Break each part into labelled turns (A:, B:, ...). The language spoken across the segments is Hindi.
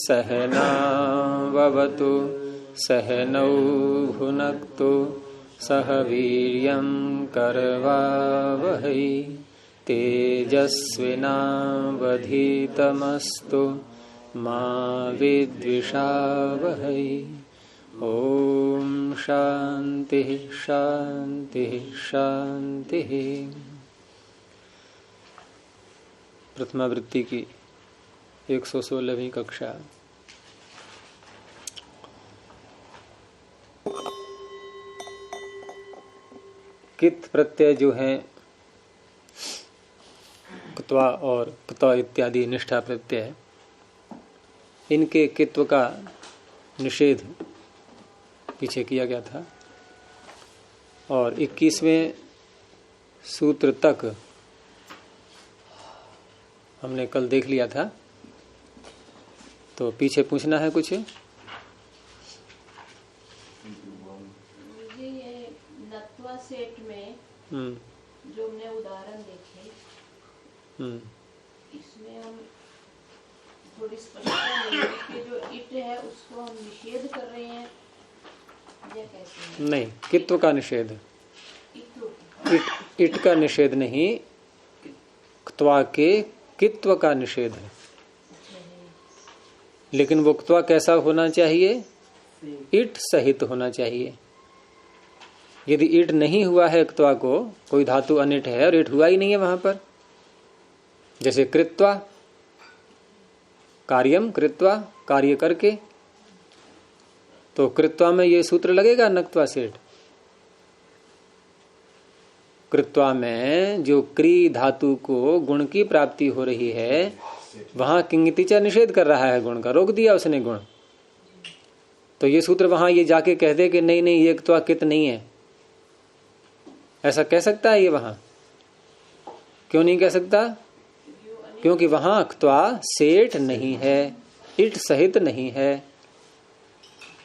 A: सहनाववतु सहनौ भुनक्तु सह वीर्यं करवावहै तेजस्विनावधीतमस्तु मा विद्विषावहै। ओम शांति शांति शांति। प्रथमावृत्ति की 116वीं कक्षा। कित प्रत्यय जो है क्त्वा और क्त इत्यादि निष्ठा प्रत्यय, इनके कित्व का निषेध पीछे किया गया था और 21वें सूत्र तक हमने कल देख लिया था। तो पीछे पूछना है कुछ?
B: मुझे ये नत्वा सेट में जो हमने उदाहरण देखे, इसमें हम थोड़ी स्पष्टता नहीं है कि जो इट है उसको हम निषेध कर रहे हैं या कैसे?
A: नहीं, कित्व का निषेध। इट का निषेध नहीं, क्त्वा के कित्व का निषेध है। लेकिन वो क्त्वा कैसा होना चाहिए? इट सहित होना चाहिए। यदि इट नहीं हुआ है क्त्वा को, कोई धातु अनिट है और इट हुआ ही नहीं है वहां पर, जैसे कृत्वा, कार्यम कृत्वा, कार्य करके, तो कृत्वा में ये सूत्र लगेगा नक्त्वा सेठ। कृत्वा में जो क्री धातु को गुण की प्राप्ति हो रही है, वहां किंगतिचा निषेध कर रहा है गुण का, रोक दिया उसने गुण। तो ये सूत्र वहां ये जाके कह दे कि नहीं नहीं ये क्त्वा कित नहीं है, ऐसा कह सकता है ये वहां? क्यों नहीं कह सकता? क्योंकि वहां क्त्वा सेठ नहीं है, इट सहित नहीं है।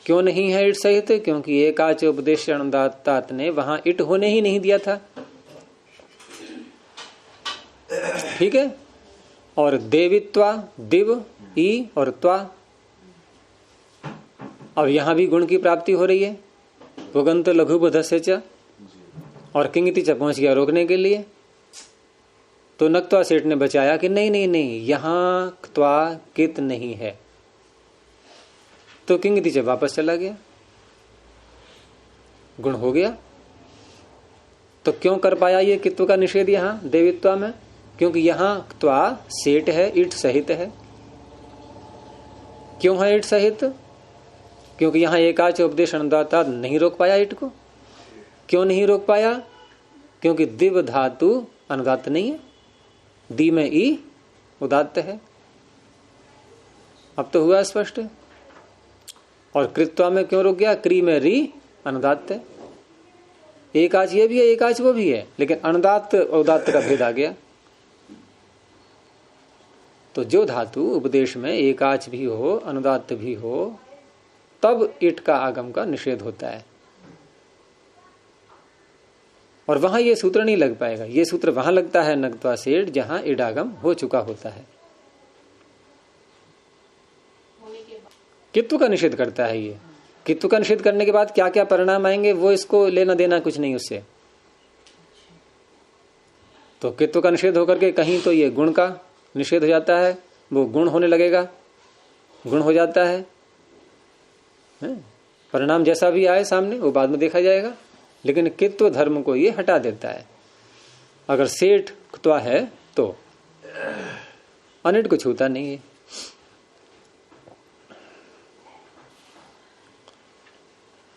A: क्यों नहीं है इट सहित? क्योंकि एकाच उपदेश अनुदात्तात ने वहां इट होने ही नहीं दिया था। ठीक है। और देवित्वा, दिव, ई और त्वा, अब यहां भी गुण की प्राप्ति हो रही है। पुगंत लघु बुधस्य च, और किंगति च पहुंच गया रोकने के लिए। तो नक्त्वा सेठ ने बचाया कि नहीं नहीं नहीं, यहां क्त्वा कित नहीं है। तो किंगति च वापस चला गया, गुण हो गया। तो क्यों कर पाया ये कित्व का निषेध यहां देवित्वा में? क्योंकि यहां क्त्वा सेठ है, इट सहित है। क्यों है इट सहित? क्योंकि यहां एकाच उपदेश अनुदाता नहीं रोक पाया इट को। क्यों नहीं रोक पाया? क्योंकि दिव धातु अनुदात नहीं है, दी में ई उदात्त है। अब तो हुआ स्पष्ट। और कृत्वा में क्यों रुक गया? क्री में री अनुदात्त है। एकाच ये भी है, एकाच वो भी है, लेकिन अनुदात्त उदात्त का भेद आ गया। तो जो धातु उपदेश में एकाच भी हो, अनुदात्त भी हो, तब इट का आगम का निषेध होता है। और वहां ये सूत्र नहीं लग पाएगा। ये सूत्र वहां लगता है नक्त्वा सेठ जहां इड आगम हो चुका होता है। कित्व का निषेध करता है ये। कित्व का निषेध करने के बाद क्या क्या परिणाम आएंगे वो इसको लेना देना कुछ नहीं उससे। तो कित्व का निषेध होकर के कहीं तो ये गुण का निषेध हो जाता है, वो गुण होने लगेगा, गुण हो जाता है। परिणाम जैसा भी आए सामने वो बाद में देखा जाएगा, लेकिन कित्व धर्म को ये हटा देता है। अगर सेठ क्त्वा है तो अनिट को छूता नहीं है।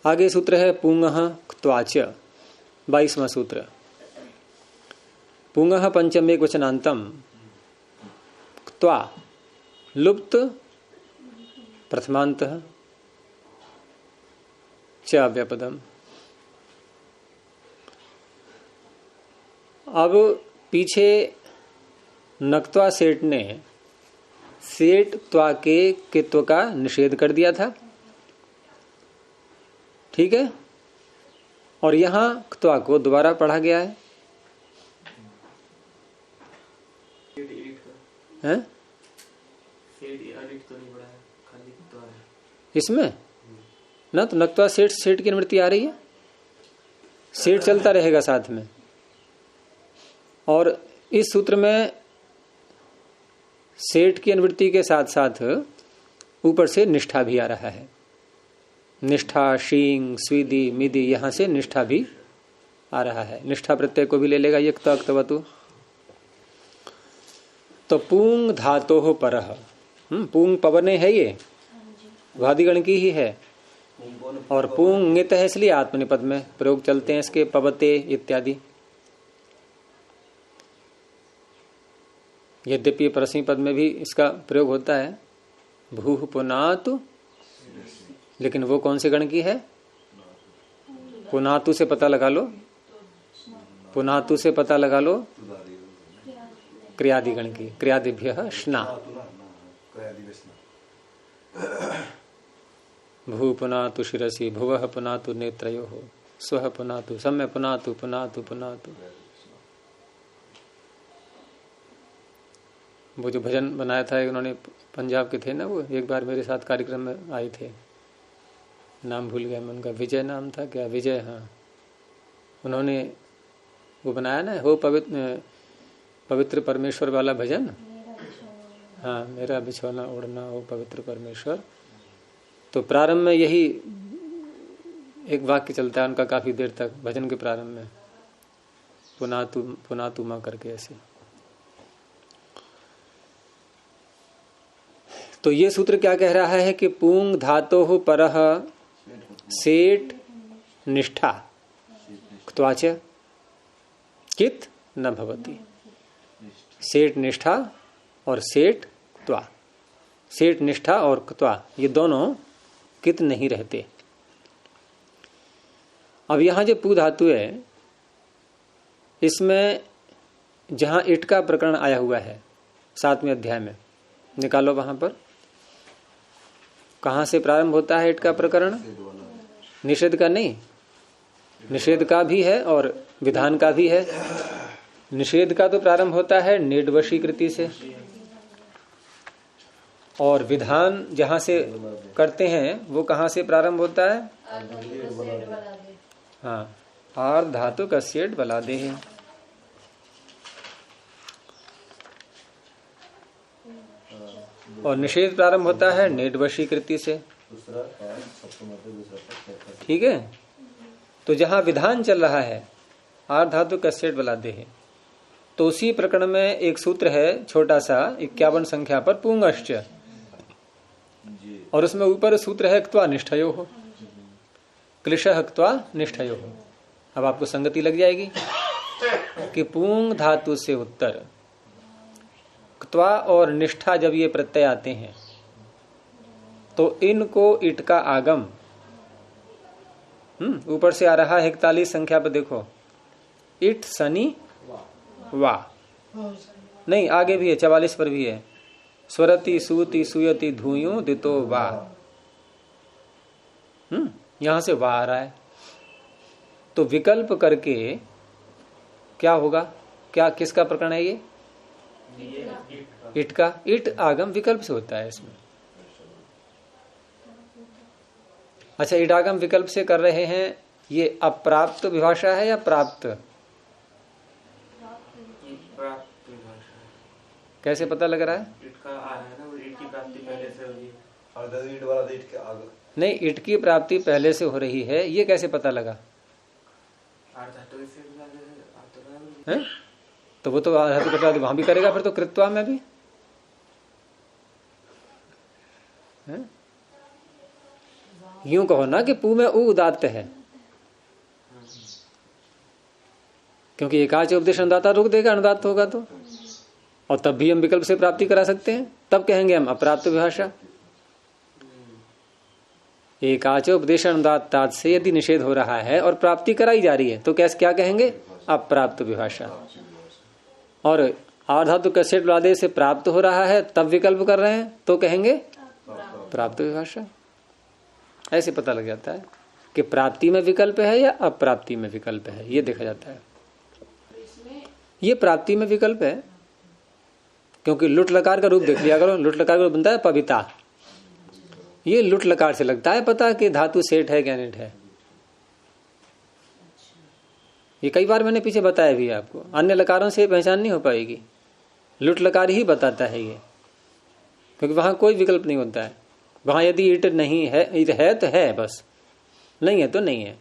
A: आगे सूत्र है पुंगः क्त्वाच, 22वां सूत्र। पुंगः पंचम एक वचनांतम, क्त्वा लुप्त प्रथमांतः च अव्यपदम। अब पीछे नक्त्वा सेठ ने सेठ त्वा के कित्व का निषेध कर दिया था, ठीक है। और यहां क्त्वा को दोबारा पढ़ा गया है, हैं? इसमें ना, तो नक्त्वा सेठ, सेठ की अनुवृत्ति आ रही है, सेठ चलता रहेगा साथ में। और इस सूत्र में सेठ की अनुवृत्ति के साथ साथ ऊपर से निष्ठा भी आ रहा है। निष्ठा, शींग, स्वीदि, मिदि, यहां से निष्ठा भी आ रहा है। निष्ठा प्रत्यय को भी ले लेगा ये क्तवतु। तो पूंग धातोः परः, पूंग पवने है, ये वादिगण की ही है। और पूंग नित है, इसलिए आत्मनिपद में प्रयोग चलते हैं इसके, पवते इत्यादि। यद्यपि परस्मी पद में भी इसका प्रयोग होता है, भूः पुनातु, लेकिन वो कौन से गण की है? पुनातु से पता लगा लो, पुनातु से पता लगा लो, क्रियादि गण की। क्रियादिभ्यः स्ना। भू पुनातु शिरसि, भुवः पुनातु नेत्रयोः, स्वः पुनातु, सम्य पुनातु, पुनातु पुनातु। वो जो भजन बनाया था उन्होंने, पंजाब के थे ना वो, एक बार मेरे साथ कार्यक्रम में आए थे, नाम भूल गया मैं उनका, विजय नाम था क्या, विजय, हाँ। उन्होंने वो बनाया ना, हो पवित्र परमेश्वर वाला भजन, हाँ, मेरा बिछौना ओढ़ना हो पवित्र परमेश्वर। तो प्रारंभ में यही एक वाक्य चलता है उनका काफी देर तक भजन के प्रारंभ में, पुनातु पुनातु मां करके ऐसे। तो ये सूत्र क्या कह रहा है कि पूंग धातोः परः सेठ निष्ठा क्त्वाच कित न भवति। सेठ निष्ठा और सेठ क्त्वा, सेठ निष्ठा और क्त्वा ये दोनों कित नहीं रहते। अब यहां जो पू धातु है, इसमें जहां इट का प्रकरण आया हुआ है 7वें अध्याय में, निकालो वहां पर कहां से प्रारंभ होता है इट का प्रकरण? निषेध का नहीं, निषेध का भी है और विधान का भी है। निषेध का तो प्रारंभ होता है नेडवशीकृति से, और विधान जहां से करते हैं वो कहां से प्रारंभ होता है? हाँ, आर्ध धातु का सेठ बलादे है। और निषेध प्रारंभ होता है नेडवशीकृति से, ठीक है। तो जहां विधान चल रहा है आर्ध धातु का सेठ बलादे है, तो उसी प्रकरण में एक सूत्र है छोटा सा 51 संख्या पर, पूंगश्च, और उसमें ऊपर सूत्र है क्त्वा निष्ठयोः, क्लिशः क्त्वा निष्ठयोः। अब आपको संगति लग जाएगी कि पूंग धातु से उत्तर क्त्वा और निष्ठा जब ये प्रत्यय आते हैं तो इनको इट का आगम ऊपर से आ रहा है 41 संख्या पर, देखो, इट सनी वा, नहीं आगे भी है 44 पर भी है, स्वरति सूति सुयति धूयु दितो वा, यहां से वा आ रहा है। तो विकल्प करके क्या होगा? क्या किसका प्रकरण है ये? इट का। इट आगम विकल्प से होता है इसमें। अच्छा, इट आगम विकल्प से कर रहे हैं, ये अप्राप्त विभाषा है या प्राप्त? कैसे पता लग रहा है?
C: इट का आ है ना, इट की प्राप्ति पहले से हो रही है।
D: इट वाला इट के आगे
A: नहीं, इट की प्राप्ति पहले से हो रही है, ये कैसे पता लगा? है? तो वो तो वहां भी करेगा, फिर तो कृत्वा में भी है? यूं कहो ना कि पू में उ उदात्त है, क्योंकि एकाच उपदेश अनुदाता रोक देगा, अनुदात्त होगा तो, और तब भी हम विकल्प से प्राप्ति करा सकते हैं, तब कहेंगे हम अप्राप्त विभाषा। एकाच उपदेश अनुदात्तात से यदि निषेध हो रहा है और प्राप्ति कराई जा रही है तो कैसे क्या कहेंगे? अप्राप्त विभाषा। और आधातु कसेट वादे से प्राप्त हो रहा है तब विकल्प कर रहे हैं तो कहेंगे प्राप्त विभाषा। ऐसे पता लग जाता है कि प्राप्ति में विकल्प है या अप्राप्ति में विकल्प है, ये देखा जाता है। ये प्राप्ति में विकल्प है, क्योंकि लुट लकार का रूप देख लिया करो। लुट लकार का रूप बनता है पविता, ये लुट लकार से लगता है पता कि धातु सेठ है क्या नेठ है। ये कई बार मैंने पीछे बताया भी आपको, अन्य लकारों से पहचान नहीं हो पाएगी, लुट लकार ही बताता है ये, क्योंकि वहां कोई विकल्प नहीं होता है। वहां यदि ईट नहीं है, ईट है तो है बस, नहीं है तो नहीं है।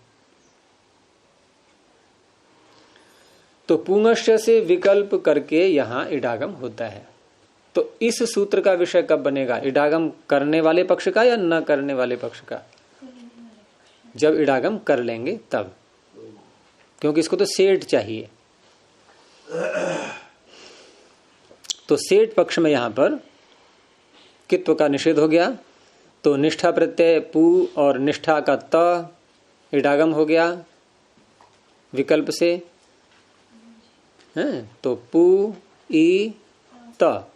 A: तो पुंगश्च से विकल्प करके यहां इडागम होता है। तो इस सूत्र का विषय कब बनेगा, इडागम करने वाले पक्ष का या न करने वाले पक्ष का? जब इडागम कर लेंगे तब, क्योंकि इसको तो सेठ चाहिए। तो सेठ पक्ष में यहां पर कित्व का निषेध हो गया। तो निष्ठा प्रत्यय पू और निष्ठा का त इडागम हो गया विकल्प से, हैं? तो पू ई त।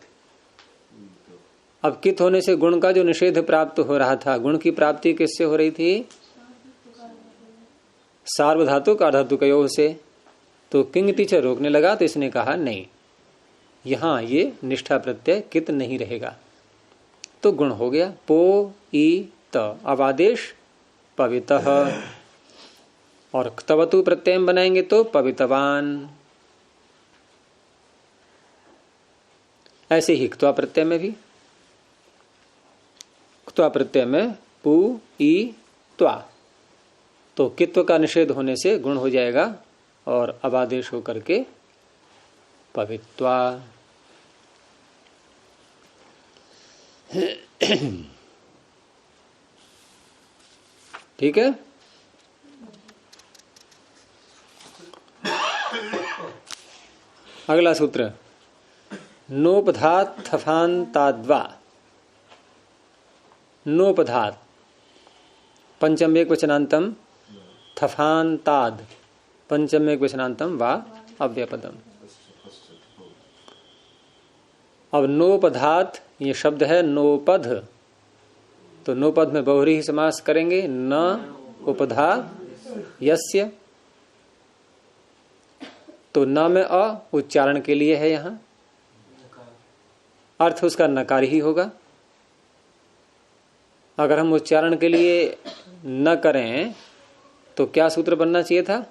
A: अब कित होने से गुण का जो निषेध प्राप्त हो रहा था, गुण की प्राप्ति किससे हो रही थी? सार्वधातुक अर्धातुक योग से। तो किंग टीचर रोकने लगा, तो इसने कहा नहीं, यहां ये निष्ठा प्रत्यय कित नहीं रहेगा, तो गुण हो गया पो ई त। अब आदेश पवितः, और क्तवतु प्रत्यय बनाएंगे तो पवितवान। ऐसे ही क्त्वा प्रत्यय में भी, क्त्वा प्रत्यय में पू ई त्वा, तो कित्व का निषेध होने से गुण हो जाएगा और अब आदेश होकर के पवित्वा। ठीक है। अगला सूत्र नोपधात थफान्ताद्वा। नोपधात पंचम एक वचनांतम, थफान्ताद पंचम एक वचनांतम वा अव्यपदम। अब नोपधात ये शब्द है नोपध, तो नोपध में बहुरी ही समास करेंगे। न उपधा यस्य, तो न में अ उच्चारण के लिए है, यहां अर्थ उसका नकार ही होगा। अगर हम उच्चारण के लिए न करें तो क्या सूत्र बनना चाहिए था?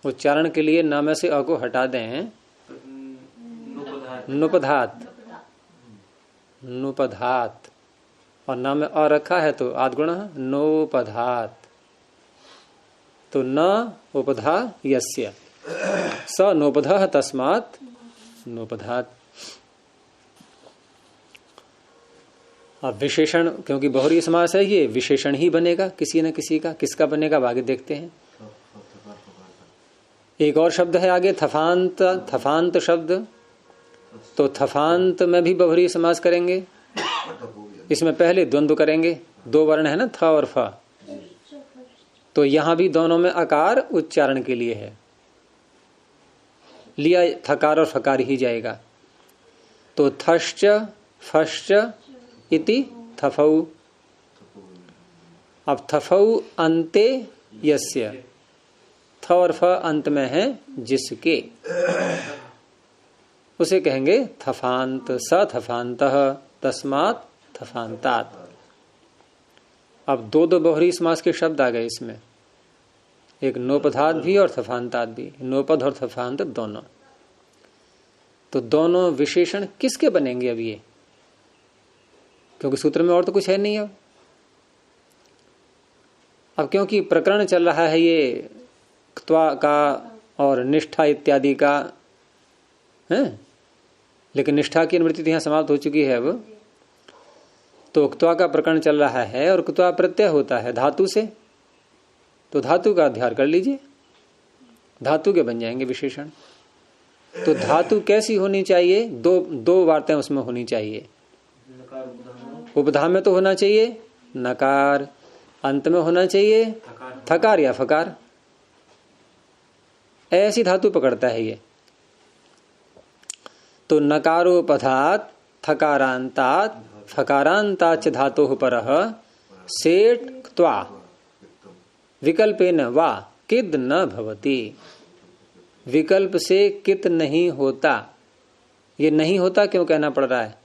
A: उच्चारण के लिए न में से अ को हटा दें, नुपधात, नुपधात, और न में अ रखा है तो आद्गुण नोपधात। तो न उपधा यस्य, स नोपधः तस्मात् नोपधात। अब विशेषण, क्योंकि बहुरी समास है, ये विशेषण ही बनेगा किसी न किसी का। किसका बनेगा आगे देखते हैं। एक और शब्द है आगे थफांत, थफांत शब्द, तो थफांत में भी बहुरी समास करेंगे। इसमें पहले द्वंद्व करेंगे, दो वर्ण है ना, थ और फ, तो यहां भी दोनों में अकार उच्चारण के लिए है, लिया थकार और फकार ही जाएगा। तो थश्च फश्च इति थफौ। अब थफौ अंते यस्य, थ और फ अंत में है जिसके, उसे कहेंगे थफांत। स थफांतः तस्मात् थफांतात। अब दो दो बहुरी समास के शब्द आ गए इसमें, एक नोपधात भी और थफांतात भी, नोपध और थफांत दोनों। तो दोनों विशेषण किसके बनेंगे अब ये, क्योंकि सूत्र में और तो कुछ है नहीं। अब क्योंकि प्रकरण चल रहा है ये क्त्वा का और निष्ठा इत्यादि का है, लेकिन निष्ठा की अनुवृत्ति यहां समाप्त हो चुकी है। अब तो क्त्वा का प्रकरण चल रहा है और क्त्वा प्रत्यय होता है धातु से, तो धातु का अध्ययन कर लीजिए, धातु के बन जाएंगे विशेषण। तो धातु कैसी होनी चाहिए? दो वार्ताएं उसमें होनी चाहिए। उपधा में तो होना चाहिए नकार, अंत में होना चाहिए थकार या फकार। ऐसी धातु पकड़ता है ये। तो नकारोपधात थकारांतात फकारांताच धातोः परः सेट् क्त्वा विकल्पेन वा किद न भवति। विकल्प से कित नहीं होता। ये नहीं होता क्यों कहना पड़ रहा है?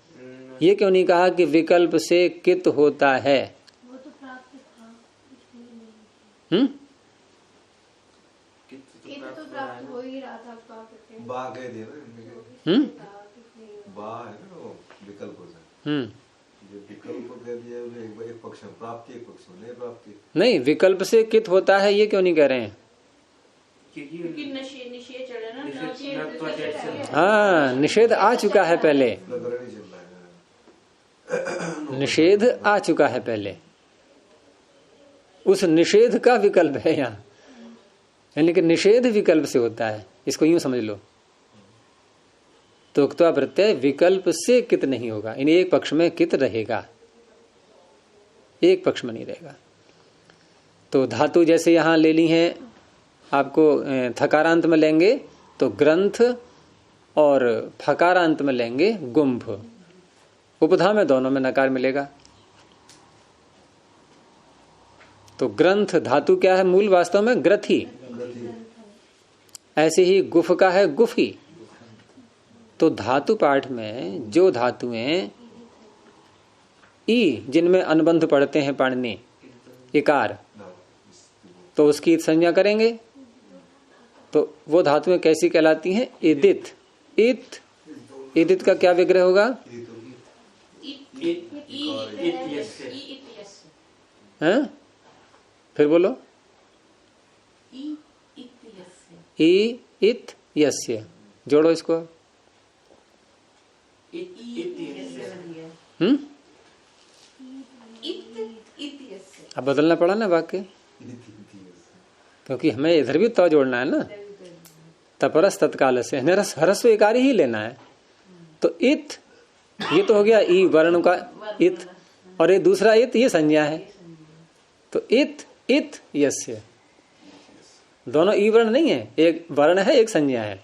A: ये क्यों नहीं कहा कि विकल्प से कित होता है?
B: वो तो प्राप्त था, इसलिए नहीं। कित तो प्राप्त हो ही रहा था, प्राप्त थे।
D: बा कह दिया ना, बा है ना वो विकल्प हो जाए। ये विकल्प कह दिया, एक पक्ष में प्राप्ति, एक पक्ष में नहीं प्राप्ति।
A: नहीं, विकल्प से कित होता है ये क्यों नहीं कह रहे हैं?
B: क्योंकि निषेध चढ़े ना,
A: हाँ, निषेध आ चुका है पहले,
D: प्रकरण ही चल रहा है।
A: निषेध आ चुका है पहले, उस निषेध का विकल्प है यहाँ, यानी कि निषेध विकल्प से होता है, इसको यूं समझ लो। तो उक्त्वा प्रत्यय विकल्प से कित नहीं होगा, इन एक पक्ष में कित रहेगा, एक पक्ष में नहीं रहेगा। तो धातु जैसे यहां ले ली हैं, आपको थकारांत में लेंगे तो ग्रंथ और फकारांत में लेंगे गुंभ। उपधा में दोनों में नकार मिलेगा। तो ग्रंथ धातु क्या है? मूल वास्तव में ग्रथी। ऐसे ही गुफ का है गुफी। तो धातु पाठ में जो धातुएं ई जिनमें अनुबंध पढ़ते हैं पाणिनि, इकार, तो उसकी संज्ञा करेंगे। तो वो धातुएं कैसी कहलाती हैं? इदित। इत, इदित का क्या विग्रह होगा? हैं? फिर बोलो। ई इत यस्य, जोड़ो इसको। अब बदलना पड़ा ना वाक्य, क्योंकि हमें इधर भी तो जोड़ना है ना। तपरस तत्काल से हरस्व इकार ही लेना है। तो इत, ये तो हो गया ई वर्ण का इत, और ये दूसरा इत, ये संज्ञा है। तो इत इत यस्य, दोनों ई वर्ण नहीं है, एक वर्ण है एक संज्ञा है,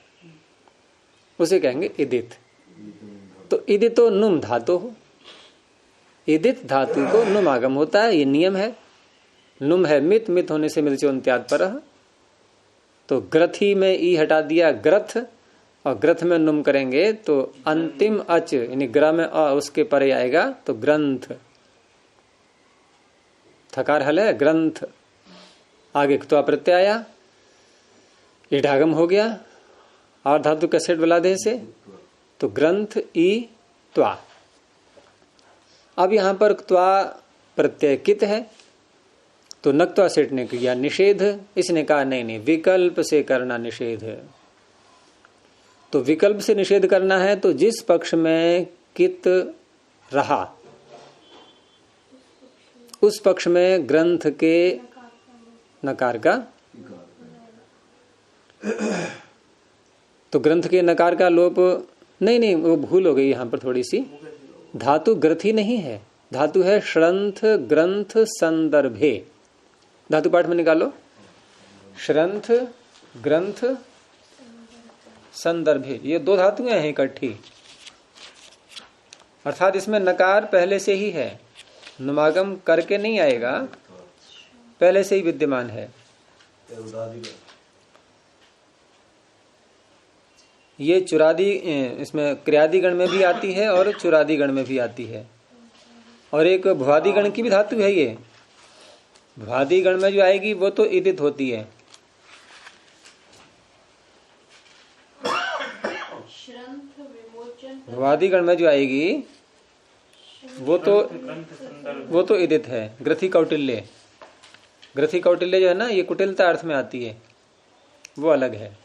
A: उसे कहेंगे इदित। तो इदितो नुम धातु हो, इदित धातु को नुम आगम होता है, ये नियम है। नुम है मित, मित होने से मिलचो अंत्याद पर। तो ग्रथी में ई हटा दिया ग्रथ, और ग्रथ में नुम करेंगे तो अंतिम अच यानी ग्र में अ उसके परे आएगा तो ग्रंथ। थकार हल है ग्रंथ। आगे क्त्वा प्रत्यय आया, ईडागम हो गया, और धातु कैसेट बलादे से, तो ग्रंथ ई त्वा। अब यहां पर क्त्वा प्रत्यय कित है, तो नक्त्वा सेठ ने किया निषेध। इसने कहा नहीं नहीं, विकल्प से करना निषेध है। तो विकल्प से निषेध करना है तो जिस पक्ष में कित रहा उस पक्ष में ग्रंथ के नकार का, तो ग्रंथ के नकार का लोप नहीं, वो भूल हो गई यहां पर थोड़ी सी। धातु ग्रथी नहीं है, धातु है श्रंथ ग्रंथ संदर्भे। धातु पाठ में निकालो, श्रंथ ग्रंथ संदर्भे, ये दो धातुएं हैं इकट्ठी, अर्थात इसमें नकार पहले से ही है, नुमागम करके नहीं आएगा, पहले से ही विद्यमान है। ये चुरादी, इसमें क्रियादिगण में भी आती है और चुरादिगण में भी आती है, और एक भुआदिगण की भी धातु है। ये भुआदिगण में जो आएगी वो तो इदित होती है। भुआदिगण में जो आएगी वो तो इदित है। ग्रथी कौटिल्य, ग्रथी कौटिल्य जो है ना, ये कुटिलता अर्थ में आती है, वो अलग है,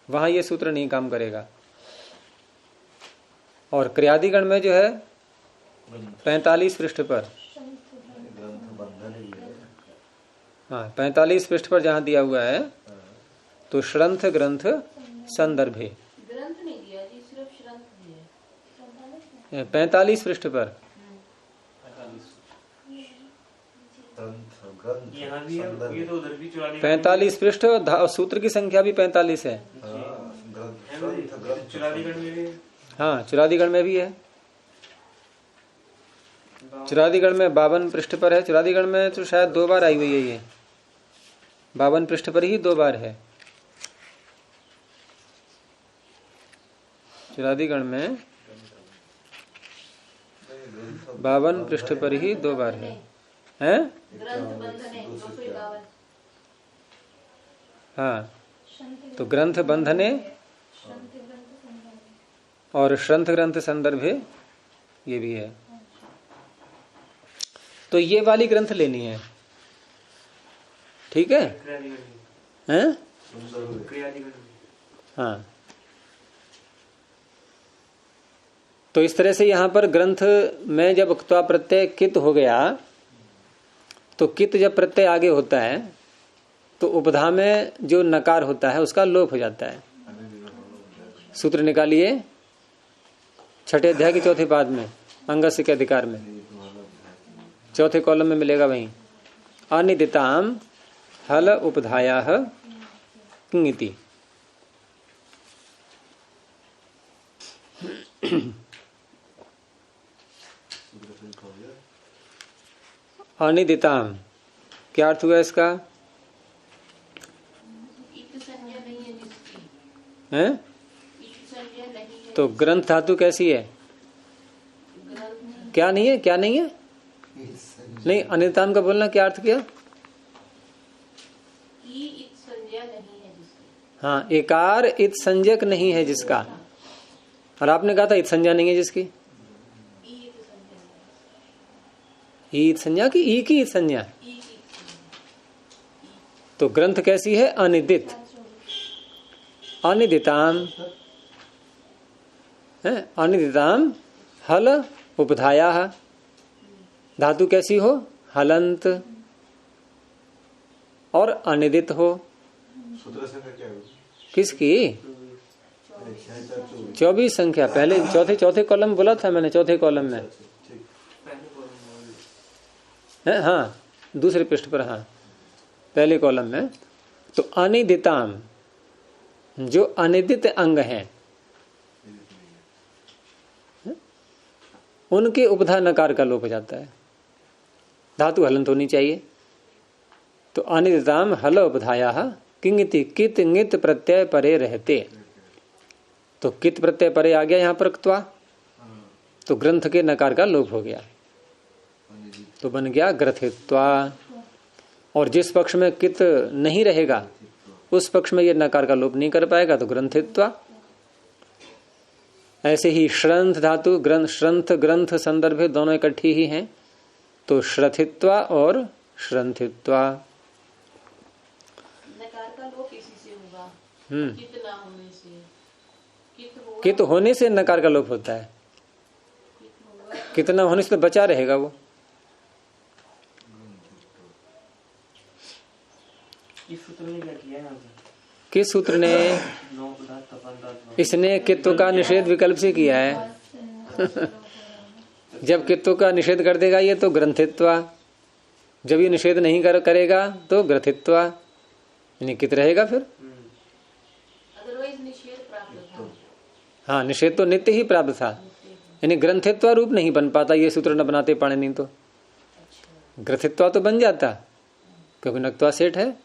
A: वहां ये सूत्र नहीं काम करेगा। और क्रियादिगण में जो है 45 पृष्ठ पर, हाँ 45 पृष्ठ पर जहां दिया हुआ है, तो श्रंथ ग्रंथ संदर्भे,
B: ग्रंथ नहीं दिया जी, सिर्फ श्रंथ दिया।
A: 45 पृष्ठ पर,
C: यहाँ भी है, ये तो उधर भी
A: 45 पृष्ठ, और सूत्र की संख्या भी 45 है।
C: चुरादिगण में भी,
A: हाँ चुरादिगण में भी है। चुरादिगण में 52 पृष्ठ पर है। चुरादिगण में तो शायद 2 बार आई हुई है, ये 52 पृष्ठ पर ही 2 बार है। चुरादिगण में 52 पृष्ठ पर ही 2 बार है, हैं?
B: ग्रंथ बंधने 251।
A: हाँ, तो ग्रंथ बंधने और श्रंथ ग्रंथ संदर्भे ये भी है। तो ये वाली ग्रंथ लेनी है, ठीक है? हैं? हाँ, तो इस तरह से यहां पर ग्रंथ में जब उक्त्वा प्रत्यय कित हो गया, तो कित जब प्रत्यय आगे होता है तो उपधा में जो नकार होता है उसका लोप हो जाता है। सूत्र निकालिए 6ठे अध्याय के 4थे पाद में, अंगस्य के अधिकार में, 4थे कॉलम में मिलेगा वहीं। अनिदिताम हल उपधाया किंगिति। अनिदिताम क्या अर्थ हुआ इसका? हैं? तो ग्रंथ धातु कैसी है? क्या नहीं है? क्या नहीं है? नहीं, अनिदिताम का बोलना क्या अर्थ किया? हाँ, एकार इत संज्ञक नहीं है जिसका, और आपने कहा था इत संज्ञा नहीं है जिसकी। ईत संज्ञा की ई की इत संज्ञा। तो ग्रंथ कैसी है? अनिदित। अनिदिताम है, अनिदिताम हल उपधाया। धातु कैसी हो? हलंत और अनिदित हो। किसकी? 24 संख्या। पहले चौथे कॉलम बोला था मैंने, 4थे कॉलम में है। हाँ, दूसरे पृष्ठ पर। हाँ, पहले कॉलम में। तो अनिदिताम जो अनिदित अंग हैं उनके उपधा नकार का लोप हो जाता है। धातु हलंत होनी चाहिए। तो अनिदिताम हल उपधाया किंगिति कित ङित प्रत्यय परे रहते। तो कित प्रत्यय परे आ गया यहां पर क्त्वा, तो ग्रंथ के नकार का लोप हो गया, तो बन गया ग्रथित्वा। और जिस पक्ष में कित नहीं रहेगा उस पक्ष में ये नकार का लोप नहीं कर पाएगा, तो ग्रंथित्वा। ऐसे ही श्रंथ धातु ग्रंथ, श्रंथ ग्रंथ संदर्भ दोनों इकट्ठी ही हैं, तो श्रथित्वा और श्रंथित्वा।
B: नकार का लोप इसी से होगा, कित ना होने से।
A: कित होने से नकार का लोप होता है, कितना होने से तो बचा रहेगा वो।
C: इस सूत्र ने क्या किया है?
A: किस सूत्र ने? इसने कित्व का निषेध विकल्प से किया है। जब कित्व का निषेध कर देगा ये तो ग्रंथित्वा, जब ये निषेध नहीं करेगा तो ग्रथित्वा, यानी कित रहेगा फिर।
B: अदरवाइज निषेध प्राप्त था।
A: हाँ, निषेध तो नित्य ही प्राप्त था, यानी ग्रंथित्वा रूप नहीं बन पाता ये सूत्र न बनाते पाणिनि। तो ग्रथित्वा तो बन जाता क्योंकि नक्त्वा सेठ है।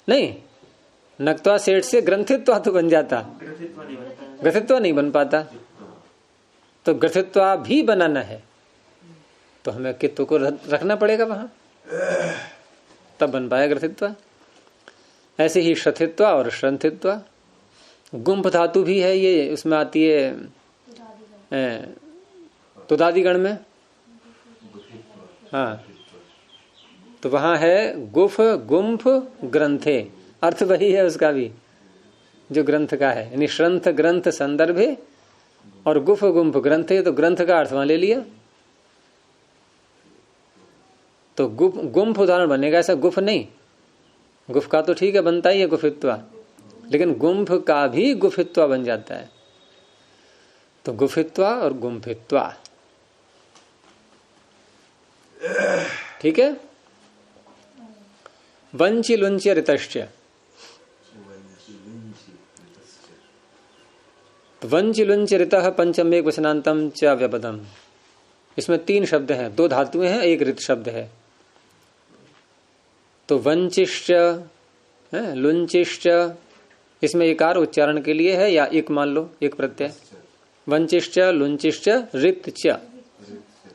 A: नहीं, नक्त्वा सेठ से ग्रंथित्वा तो बन जाता, ग्रथित्वा नहीं बन पाता। तो ग्रथित्वा भी बनाना है तो हमें कित्व को रखना पड़ेगा वहां, तब बन पाया ग्रथित्वा। ऐसे ही श्रथित्वा और श्रंथित्वा। गुंफ धातु भी है, ये उसमें आती है तुदादिगण में। हाँ, तो वहां है गुफ गुंफ ग्रंथे, अर्थ वही है उसका भी जो ग्रंथ का है, यानी श्रंथ ग्रंथ संदर्भे और गुफ गुंफ ग्रंथे। तो ग्रंथ का अर्थ वहां ले लिया, तो गुंफ उदाहरण बनेगा, ऐसा गुफ नहीं। गुफ का तो ठीक है बनता ही है गुफित्वा, लेकिन गुंफ का भी गुफित्वा बन जाता है। तो गुफित्वा और गुंफित्वा, ठीक है। वंचि लुंच्य ऋतश्च। वंचि लुंच ऋतः पंचम एक वचनांतम च व्यपदम। इसमें 3 शब्द हैं, 2 धातुएं हैं, 1 ऋत शब्द है। तो वंचिश्च लुंचिश्च, इसमें एकार उच्चारण के लिए है या एक मान लो, एक प्रत्यय वंचिश्च लुंचिश्च रित च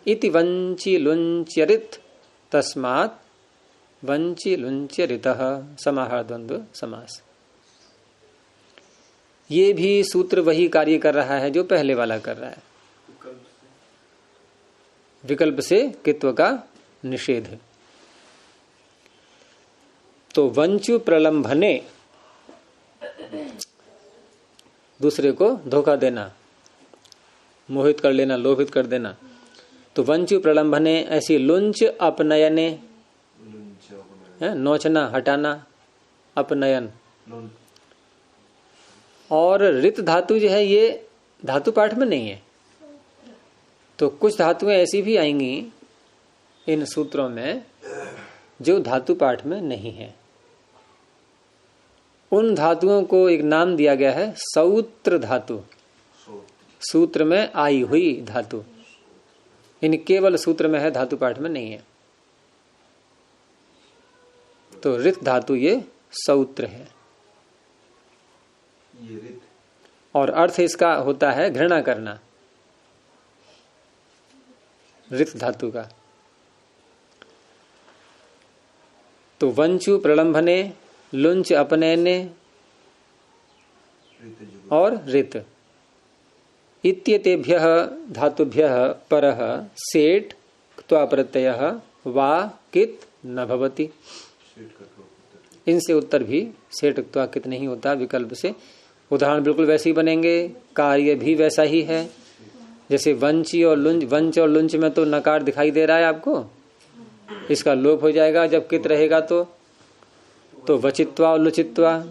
A: इति वंचि लुंच्य रित तस्मात् वंचि लुंच्य रितः समाहार द्वंद्व समास। ये भी सूत्र वही कार्य कर रहा है जो पहले वाला कर रहा है, विकल्प से कित्व का निषेध। तो वंचु प्रलंभने, दूसरे को धोखा देना, मोहित कर लेना, लोभित कर देना। तो वंचु प्रलंभने ऐसी लुंच अपनयने, नोचना हटाना, अपनयन। और रित धातु जो है ये धातु पाठ में नहीं है, तो कुछ धातुएं ऐसी भी आएंगी इन सूत्रों में जो धातु पाठ में नहीं है। उन धातुओं को एक नाम दिया गया है सौत्र धातु, सूत्र में आई हुई धातु। इन केवल सूत्र में है, धातु पाठ में नहीं है। तो रित धातु ये सौत्र है और अर्थ इसका होता है घृणा करना, रित धातु का। तो वंचु प्रलंभने, लुंच अपनयने और रित इत्येतेभ्यः धातुभ्यः परः सेठ क्त्वा प्रत्ययः वा कित न भवति। इनसे उत्तर भी सेठ क्त्वा कित नहीं होता विकल्प से। उदाहरण बिल्कुल वैसे ही बनेंगे, कार्य भी वैसा ही है। जैसे वंची और लुंच, वंच और लुंच में तो नकार दिखाई दे रहा है आपको, इसका लोप हो जाएगा जब कित रहेगा तो वचित्वा और लुचित्वा।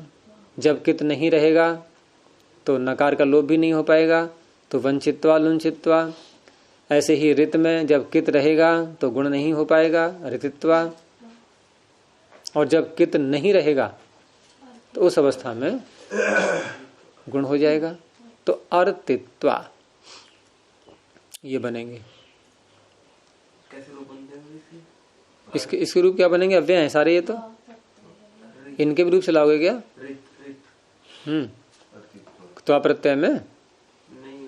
A: जब कित नहीं रहेगा तो नकार का लोप भी नहीं हो पाएगा, तो वंचित्वा लुंचित्वा। ऐसे ही रित में जब कित रहेगा तो गुण नहीं हो पाएगा, रितित्वा। और जब कित नहीं रहेगा तो उस अवस्था में गुण हो जाएगा, तो अर्तित्वा ये बनेंगे।
C: कैसे रूप बनते हैं
A: इसके रूप क्या बनेंगे? अव्यय हैं सारे ये, तो इनके भी रूप से लाओगे क्या? तो प्रत्यय में
C: नहीं,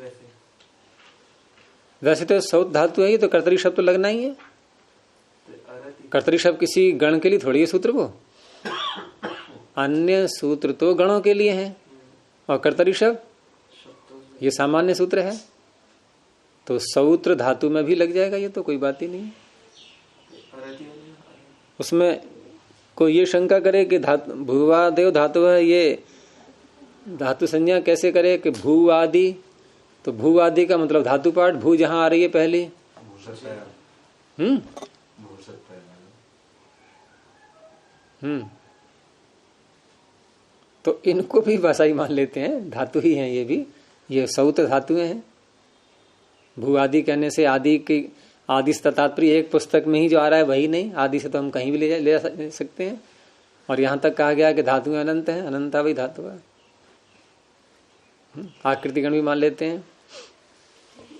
A: वैसे तो सौत धातु है, तो कर्तरी शब्द तो लगना ही है। कर्तरी शब्द किसी गण के लिए थोड़ी है सूत्र, वो अन्य सूत्र तो गणों के लिए है, और कर्तरी शब्द ये सामान्य सूत्र है, तो सौत्र धातु में भी लग जाएगा, ये तो कोई बात ही नहीं। उसमें कोई ये शंका करे कि भूवादेव धातु है, ये धातु संज्ञा कैसे करे कि भू आदि, तो भू आदि का मतलब धातु पाठ, भू जहां आ रही है पहली। तो इनको भी भाषा ही मान लेते हैं, धातु ही हैं ये भी, ये सौत्र धातुएं हैं। भू आदि कहने से आदि की, आदि से तात्पर्य एक पुस्तक में ही जो आ रहा है वही नहीं, आदि से तो हम कहीं भी ले सकते हैं। और यहां तक कहा गया कि धातुएं अनंत हैं, अनंता वही धातु है। आकृतिगण भी मान लेते हैं।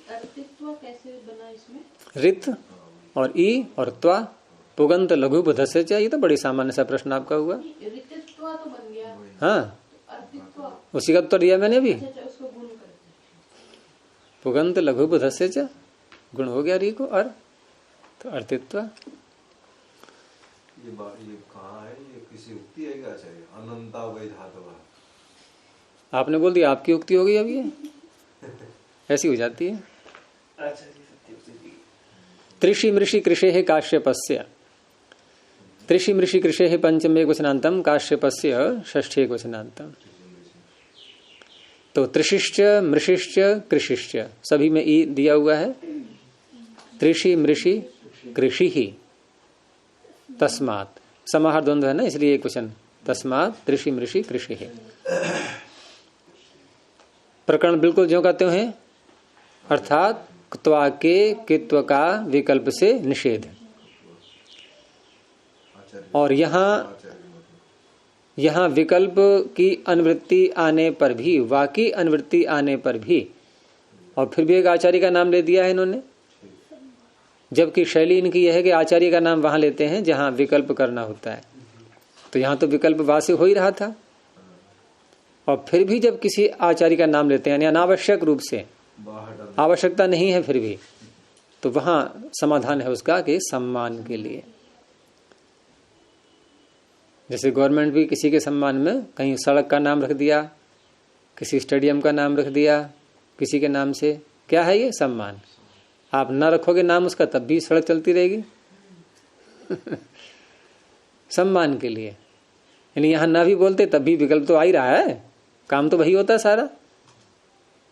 B: कैसे बना इसमें?
A: रित और ई और त्वा पुगंत लघु बुधस्य च, ये तो बड़ी सामान्य सा प्रश्न आपका हुआ।
B: रितित्वा तो बन गया।
A: हाँ, उसी का उत्तर दिया मैंने भी।
B: उसको गुण करते
A: पुगंत लघु बुधस्य च, गुण हो गया री को, और तो अर्थित्व।
D: ये कहाँ है? ये किसी उक्ति है क्या? चाहिए अनंता वही धातु।
A: आपने बोल दिया, आपकी उक्ति हो गई अब, ये ऐसी हो जाती है। त्रिषि मृषि कृषे है काश्यपस्य, त्रिषि मृषि कृषे है पंचम एक वचनांतम, काश्यपस्य षष्ठी एक वचनांतम। तो त्रिशिश्च मृषिश्च कृषिश्च सभी में ई दिया हुआ है। त्रिषि मृषि कृषि ही, तस्मात् समाहार द्वंद्व है ना, इसलिए एक वचन, तस्मात् त्रिषि मृषि कृषि है। प्रकरण बिल्कुल ज्यों कहते हैं, अर्थात क्त्वा के कित्व का विकल्प से निषेध। और यहाँ विकल्प की अनुवृत्ति आने पर भी, वाकी अनुवृत्ति आने पर भी, और फिर भी एक आचार्य का नाम ले दिया है इन्होंने, जबकि शैली इनकी यह है कि आचार्य का नाम वहां लेते हैं जहां विकल्प करना होता है। तो यहां तो विकल्प वास्य हो ही रहा था, और फिर भी जब किसी आचार्य का नाम लेते हैं यानी अनावश्यक रूप से, आवश्यकता नहीं है फिर भी, तो वहां समाधान है उसका कि सम्मान के लिए। जैसे गवर्नमेंट भी किसी के सम्मान में कहीं सड़क का नाम रख दिया, किसी स्टेडियम का नाम रख दिया किसी के नाम से, क्या है ये? सम्मान। आप ना रखोगे नाम उसका तब भी सड़क चलती रहेगी सम्मान के लिए। यानी यहां ना भी बोलते तब भी विकल्प तो आ ही रहा है, काम तो वही होता है सारा।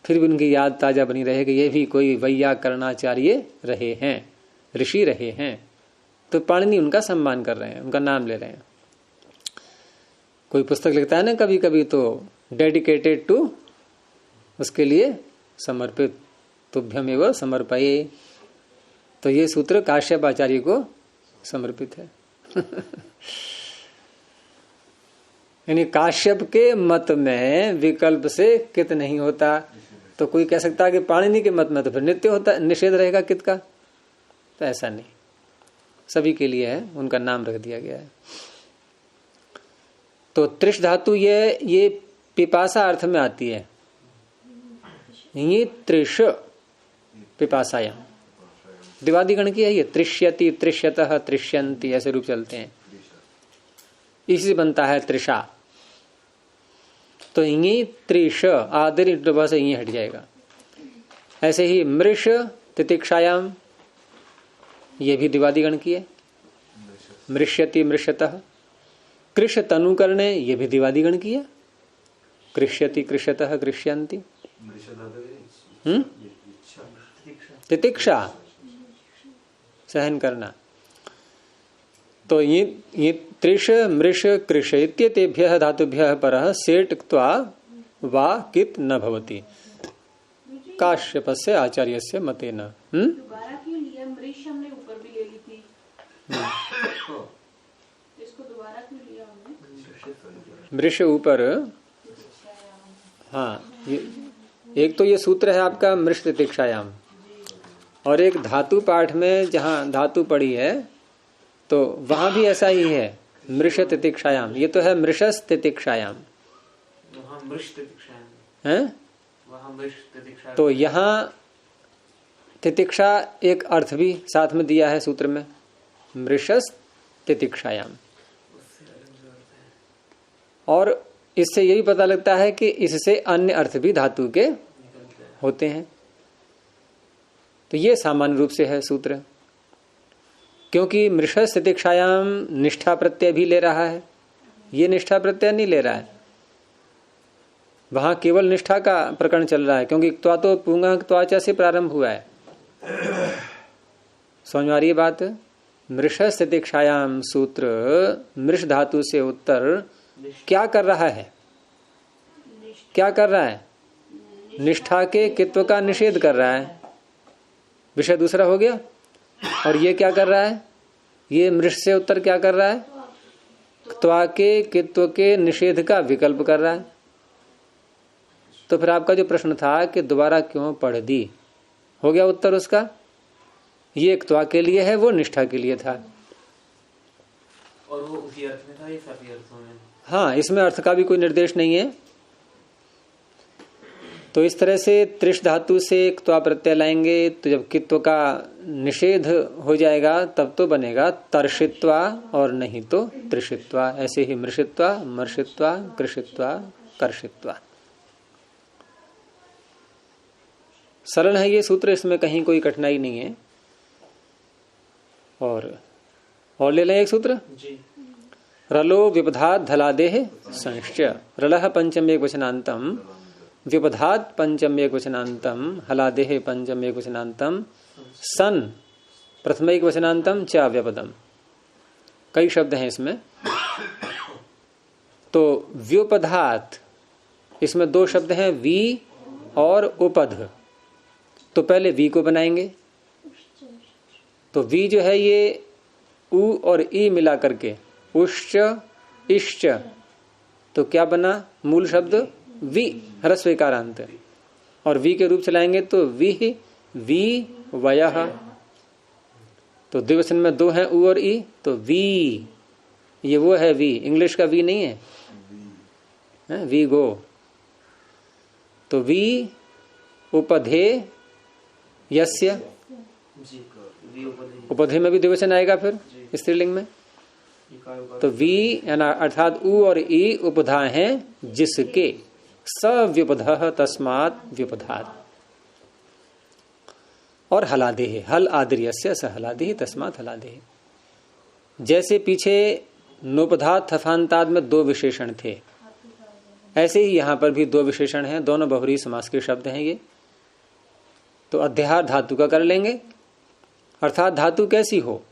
A: फिर भी उनकी याद ताजा बनी रहे कि ये भी कोई वैयाकरणाचार्य रहे हैं, ऋषि रहे हैं, तो पाणिनि उनका सम्मान कर रहे हैं, उनका नाम ले रहे हैं। कोई पुस्तक लिखता है ना कभी कभी तो डेडिकेटेड टू, उसके लिए समर्पित, तुभ्यमेव समर्पये, तो ये सूत्र काश्यप आचार्य को समर्पित है यानी काश्यप के मत में विकल्प से कित नहीं होता, तो कोई कह सकता है कि पाणिनि के मत में तो फिर नित्य होता, निषेध रहेगा कित का, तो ऐसा नहीं, सभी के लिए है, उनका नाम रख दिया गया है। तो त्रिश धातु ये पिपासा अर्थ में आती है, ये त्रिश पिपासायाम, दिवादिगण की है ये, त्रिष्यति त्रिष्यतः त्रिष्यंति, ऐसे रूप चलते हैं, इसी से बनता है त्रिषा। तो ये त्रिश आदि डुबा से ये हट जाएगा। ऐसे ही मृष तितिक्षायाम, ये भी दिवादिगण की है, मृष्यति मृष्यतः। कृष तनुकरणे, ये भी दिवादिगण की है, कृष्यति कृष्यतः कृष्यन्ति। तितिक्षा, सहन करना। तो ये त्रिश मृष कृष इत्येतेभ्यः धातुभ्यः परः सेट क्त्वा वा कित न भवति काश्यपस्य आचार्यस्य मतेन।
B: दोबारा क्यों लिया? मृष हमने ऊपर भी ले ली थी, इसको दोबारा क्यों लिया हमने?
A: मृष ऊपर, हाँ, एक तो ये सूत्र है आपका मृष तितिक्षायाम, और एक धातु पाठ में जहाँ धातु पड़ी है तो वहां भी ऐसा ही है, मृष तितिक्षायाम। ये तो है मृषस तितिक्षायाम, तो यहाँ तितिक्षा एक अर्थ भी साथ में दिया है सूत्र में, मृषस तितिक्षायाम। और इससे यही पता लगता है कि इससे अन्य अर्थ भी धातु के होते हैं। तो ये सामान्य रूप से है सूत्र, क्योंकि मृषस तितिक्षायाम निष्ठा प्रत्यय भी ले रहा है, ये निष्ठा प्रत्यय नहीं ले रहा है, वहां केवल निष्ठा का प्रकरण चल रहा है, क्योंकि त्वा तो पुंगा त्वाचा से प्रारंभ हुआ है। समझ में आ रही है बात? मृषस तितिक्षायाम सूत्र मृष धातु से उत्तर क्या कर रहा है? क्या कर रहा है? निष्ठा के कित्व का निषेध कर रहा है, विषय दूसरा हो गया। और ये क्या कर रहा है? ये मृष से उत्तर क्या कर रहा है? त्वा के कित्व के निषेध का विकल्प कर रहा है। तो फिर आपका जो प्रश्न था कि दोबारा क्यों पढ़ दी, हो गया उत्तर उसका। ये त्वा के लिए है, वो निष्ठा के लिए था,
C: और वो उसी अर्थ में था, ये सभी अर्थों में।
A: हाँ, इसमें अर्थ का भी कोई निर्देश नहीं है। तो इस तरह से त्रिश धातु से त्वा प्रत्यय लाएंगे, तो जब कित्व का निषेध हो जाएगा तब तो बनेगा तर्षित्वा, और नहीं तो त्रिषित्वा। ऐसे ही मृषित्वा, मर्षित्वा, कृषित्वा, कर्षित्वा। सरल है ये सूत्र, इसमें कहीं कोई कठिनाई नहीं है। और ले लें एक सूत्र
C: जी।
A: रलो विपधात धलादेह संश्च, रलह पंचम एक वचनांतम, विपधात पंचम एक वचनांतम, हलादेह पंचम एक वचनांतम, सन प्रथम एक वचनांतम च व्यपदम। कई शब्द हैं इसमें। तो व्युपधात, इसमें दो शब्द हैं, वी और उपध। तो पहले वी को बनाएंगे, तो वी जो है ये उ और ई मिला करके उश्च इश्च, तो क्या बना? मूल शब्द वी, ह्रस्व इकारांत। और वी के रूप से लाएंगे तो वी वी वयः। तो द्विवचन में दो हैं उ और ई, तो वी, ये वो है वी, इंग्लिश का वी नहीं है, वी गो। तो वी उपधे यस्य,
C: जी वी उपधि
A: उपधे में भी द्विवचन आएगा फिर स्त्रीलिंग में। तो वी याना अर्थात उ और ई उपधा हैं जिसके, स व्युपधः तस्मात् व्युपधात्। और हलादेह, हल आद्रियस्य स हलादेह तस्मात् हलादेह। जैसे पीछे नोपधात थफांताद में दो विशेषण थे, ऐसे ही यहां पर भी दो विशेषण हैं, दोनों बहुरी समास के शब्द हैं ये। तो अध्याहार धातु का कर लेंगे, अर्थात धातु कैसी हो,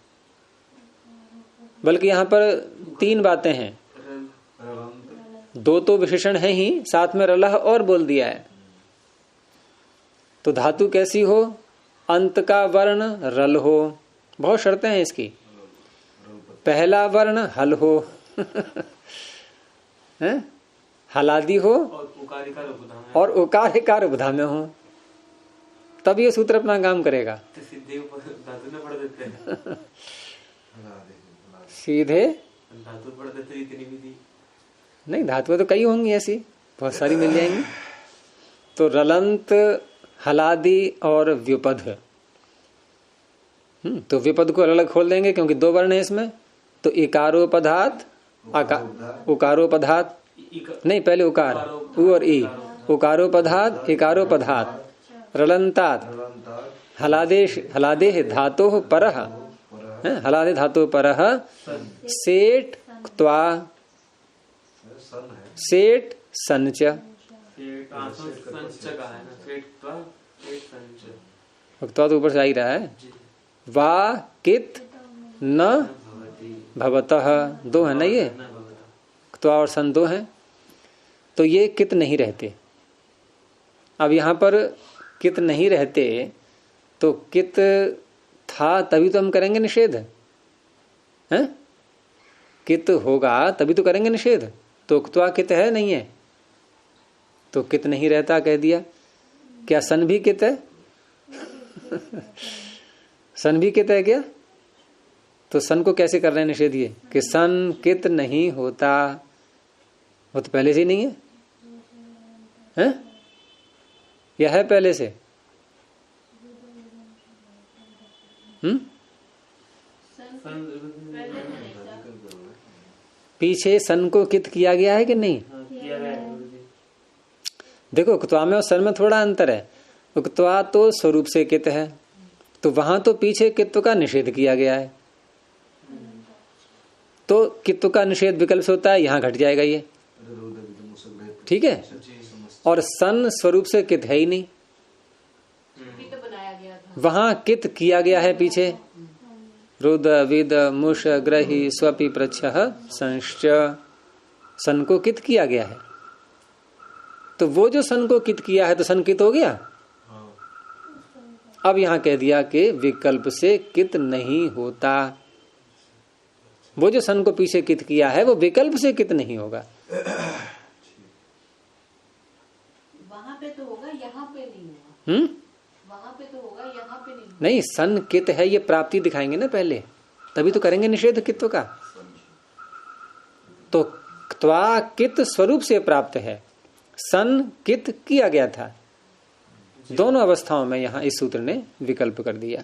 A: बल्कि यहां पर तीन बातें हैं, दो तो विशेषण है ही, साथ में रलह और बोल दिया है। तो धातु कैसी हो, अंत का वर्ण रल हो, बहुत शर्तें हैं इसकी। पहला वर्ण हल हो हैं? हलादी हो और उकार उपधा में हो, तब ये सूत्र अपना काम करेगा।
C: तो सीधे धातु न पढ़ देते हैं
A: सीधे
C: धातु पढ़ देते, इतनी भी थी
A: नहीं, धातुएं तो कई होंगी, ऐसी बहुत सारी मिल जाएंगी। तो रलंत, हलादी और व्युपध। तो व्युपद को अलग खोल देंगे क्योंकि दो वर्ण है इसमें। तो इकारोपधात, उकारोपधात नहीं, पहले उकार, उ और ई, उकारोपधात इकारोपधात, रलंतात, हलादेश हलादेह धातोः परः, हलादे धातु परः, सेठ त्वा, सेठ संच, त्वा तो ऊपर से आ ही रहा है। वा कित न भवतः, दो है ना ये, त्वा और सन दो हैं, तो ये कित नहीं रहते। अब यहां पर कित नहीं रहते, तो कित था तभी तो हम करेंगे निषेध, हैं? कित होगा तभी तो करेंगे निषेध। तो उक्त्वा कित है, नहीं है, तो कित नहीं रहता कह दिया। क्या सन भी कित है सन भी कित है क्या? तो सन को कैसे कर रहे हैं निषेध ये कि सन कित नहीं होता, वो तो पहले से ही नहीं है, हैं? या है पहले से? पीछे सन को कित किया गया है कि नहीं? देखो उक्त्वा में और सन में थोड़ा अंतर है। उक्त्वा तो स्वरूप से कित है, तो वहां तो पीछे कित्व का निषेध किया गया है, तो कित्व का निषेध विकल्प से होता है, यहां घट जाएगा ये, ठीक है। और सन स्वरूप से कित है ही नहीं, वहां कित किया गया है पीछे। रुद विद मुष ग्रही स्वपि प्रच्छः संश्च, सन को कित किया गया है, तो वो जो सन को कित किया है तो सन कित हो गया। अब यहां कह दिया कि विकल्प से कित नहीं होता, वो जो सन को पीछे कित किया है वो विकल्प से कित नहीं होगा।
B: वहां पे तो होगा, यहाँ पे नहीं होगा। वहां पे तो होगा, यहाँ पे नहीं होगा।
A: नहीं, सन कित है ये प्राप्ति दिखाएंगे ना पहले, तभी तो करेंगे निषेध कित्व का। तो त्वा कित स्वरूप से प्राप्त है, सन कित किया गया था, दोनों अवस्थाओं में यहां इस सूत्र ने विकल्प कर दिया।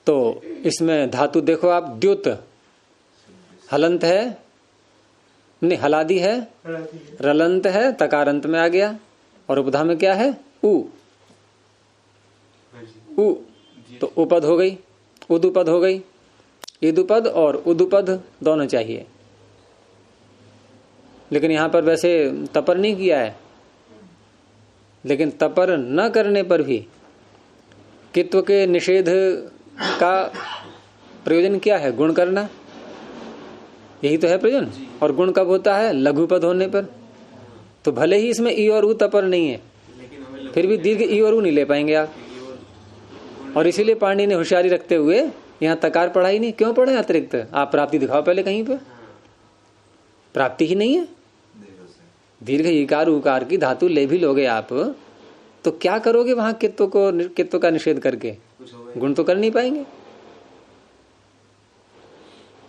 A: तो इसमें धातु देखो आप, द्युत हलंत है, नहीं हलादी है, रलंत है, तकारांत में आ गया, और उपधा में क्या है, उ, तो उपद हो गई, उदुपद हो गई। इदुपद और उदुपद दोनों चाहिए, लेकिन यहां पर वैसे तपर नहीं किया है, लेकिन तपर न करने पर भी कित्व के निषेध का प्रयोजन क्या है, गुण करना, यही तो है प्रयोजन। और गुण कब होता है, लघुपद होने पर। तो भले ही इसमें ई और उ तपर नहीं है, फिर भी दीर्घ ई और उ नहीं ले पाएंगे आप। और इसीलिए पाणिनि ने होशियारी रखते हुए यहाँ तकार पढ़ा ही नहीं। क्यों पढ़े अतिरिक्त? आप प्राप्ति दिखाओ पहले कहीं पे, प्राप्ति ही नहीं है। दीर्घ इकार उकार की धातु ले भी लोगे आप, तो क्या करोगे वहां कित्व का निषेध करके? गुण तो कर नहीं पाएंगे।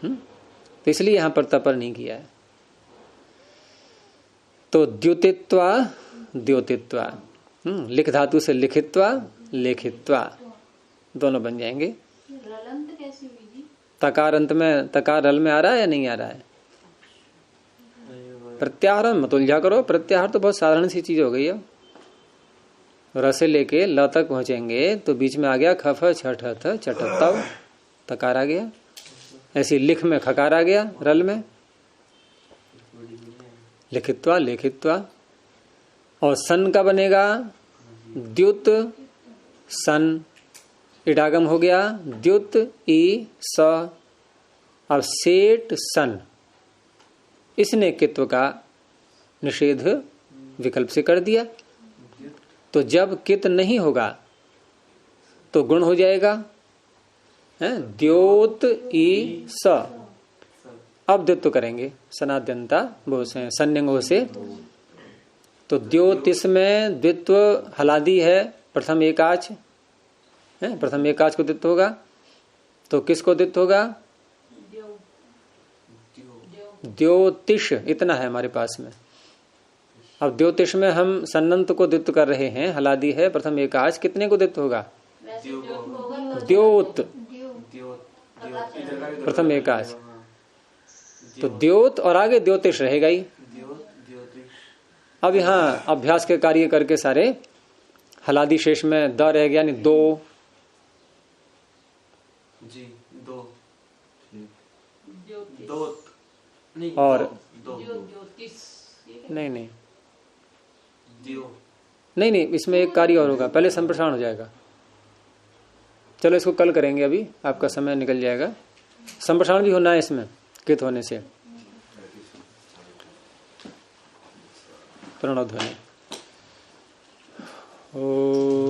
A: तो इसलिए यहां पर तपर नहीं किया है। तो द्युतित्वा द्योतित्वा, लिख धातु से लिखित्वा लेखित्वा दोनों बन जाएंगे।
B: रलंत कैसी हुई जी?
A: तकार अंत में, तकार रल में आ रहा है या नहीं आ रहा है? प्रत्याहार मत उलझा करो, प्रत्याहार तो बहुत साधारण सी चीज हो गई है। र से लेके ल तक पहुंचेंगे तो बीच में आ गया खफ छठ थ चट तव, तकार आ गया। ऐसी लिख में खकार आ गया, रल में लिखित्वा लेखित्वा। और सन का बनेगा द्युत सन, इडागम हो गया द्युत ई स। अब सेठ सन, इसने कित्व का निषेध विकल्प से कर दिया। तो जब कित नहीं होगा तो गुण हो जाएगा द्योत ई स। अब द्वित्व करेंगे सनाद्यंता वो से संयंगों से। तो द्योतिस में द्वित्व हलादी है, प्रथम एकाच है, प्रथम एकाच को द्वित्व होगा। तो किसको द्वित्व होगा? द्योतिष, इतना है हमारे पास में। अब द्योतिष में हम सन्नंत को द्वित्व कर रहे हैं, हलादी है, प्रथम एकाच, कितने को द्वित्व होगा? द्योत, प्रथम एकाच। तो द्योत और आगे द्योतिष रहेगा ही। अब यहाँ अभ्यास के कार्य करके सारे हलादी शेष में द रह गया, यानी दो
C: जी, दो दो नहीं,
A: और
C: दो
A: नहीं नहीं
C: दियो
A: नहीं नहीं, इसमें एक कार्य और होगा, पहले संप्रसारण हो जाएगा। चलो इसको कल करेंगे, अभी आपका समय निकल जाएगा। संप्रसारण भी होना है इसमें कित होने से। प्रणव ध्वनि। ओ